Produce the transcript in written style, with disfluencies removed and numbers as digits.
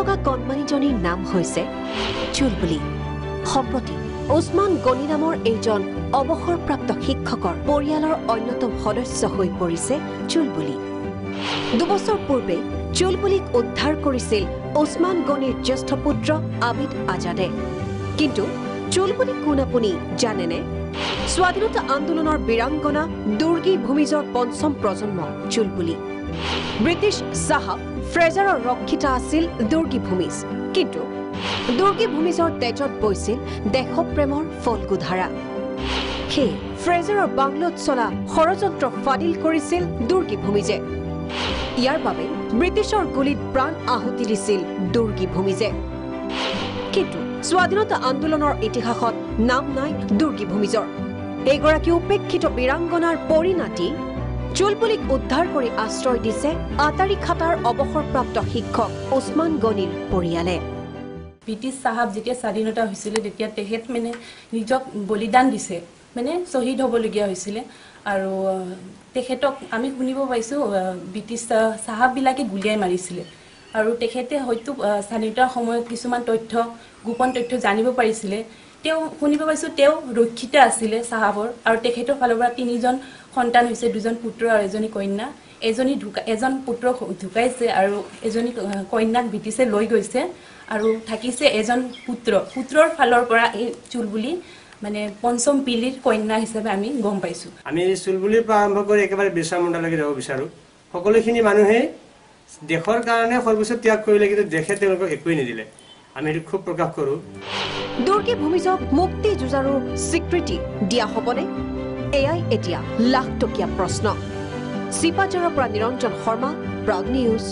লগা কণমানিজনীৰ নাম হৈছে চুলবুলি। সম্প্ৰতি ওছমান গনি নামৰ এইজন অৱসৰপ্ৰাপ্ত শিক্ষকৰ পৰিয়ালৰ অন্যতম সদস্য হৈ পৰিছে চুলবুলি। 2 বছৰ পূৰ্বে চুলবুলিক উদ্ধাৰ কৰিছিল ওছমান গনিৰ জ্যেষ্ঠ পুত্ৰ আবিদ আজাদে। কিন্তু চুলবুলি কোন আপুনি জানেনে? স্বাধীনতা আন্দোলনৰ বীৰাংগনা দুৰ্গী ভূমিজৰ 5ম প্ৰজন্ম চুলবুলি। ব্ৰিটিছ চাহাব ফ্ৰেজাৰৰ ৰক্ষিতা আছিল দুৰ্গী ভূমিজ। কিন্তু দুৰ্গী ভূমিজৰ তেজত বৈছিল দেশপ্ৰেমৰ ফল্গুধাৰা। সেয়ে ফ্ৰেজাৰৰ বাংলোত চলা ষড়যন্ত্ৰ ফাদিল কৰিছিল দুৰ্গী ভূমিজে। ইয়াৰ বাবে ব্ৰিটিছৰ গুলীত প্ৰাণ আহুতি দিছিল দুৰ্গী ভূমিজে। কিন্তু স্বাধীনতা আন্দোলনৰ ইতিহাসত নাম নাই দুৰ্গী ভূমিজৰ। এইগৰাকী উপেক্ষিত বীৰাংগনাৰ পৰিণাতি চুলবুলিক উদ্ধাৰ কৰি আশ্ৰয় দিছে আটাৰীখাটাৰ অৱসৰপ্ৰাপ্ত শিক্ষক ওছমান গনিৰ পৰিয়ালে। ব্ৰিটিছ চাহাব যেতিয়া স্বাধীনতা হৈছিলে তেতিয়া তেখেত নিজক বলিদান দিছে, শ্বহীদ হ'বলগীয়া হৈছিলে। আৰু তেখেতক আমি শুনিব পাইছোঁ ব্ৰিটিছ চাহাববিলাকে গুলিয়াই মাৰিছিলে। আৰু তেখেতে হয়তো স্বাধীনতাৰ সময়ত কিছুমান গোপন তথ্য জানিব পাৰিছিলে। তেওঁ শুনিব পাইছোঁ তেওঁ ৰক্ষিতা আছিলে চাহাবৰ। আৰু তেখেতৰ ফালৰ পৰা 3জন সন্তান হৈছে, 2জন পুত্ৰ আৰু এজনী কন্যা। এজন পুত্ৰ ঢুকাইছে আৰু এজনী কন্যাক ব্ৰিটিছে লৈ গৈছে আৰু থাকিছে এজন পুত্ৰৰ ফালৰ পৰা এই চুলবুলি 5ম পিলিৰ কন্যা হিচাপে আমি গম পাইছোঁ। আমি চুলবুলিৰ পৰা আৰম্ভ কৰি একেবাৰে বিৰছা মুণ্ডালৈকে যাব বিচাৰোঁ। সকলোখিনি মানুহে দেশৰ কাৰণে সৰ্বোচ্চ ত্যাগ কৰিলে, কিন্তু দেশে তেওঁলোকক একোৱেই নিদিলে। আমি এইটো খুব প্ৰকাশ কৰোঁ। দুৰ্গী ভূমিজক মুক্তি যুঁজাৰুৰ স্বীকৃতি দিয়া হ'বনে? এয়াই এতিয়া লাখটকীয়া প্ৰশ্ন। চিপাঝাৰৰ পৰা নিৰঞ্জন শৰ্মা, প্ৰাগ নিউজ।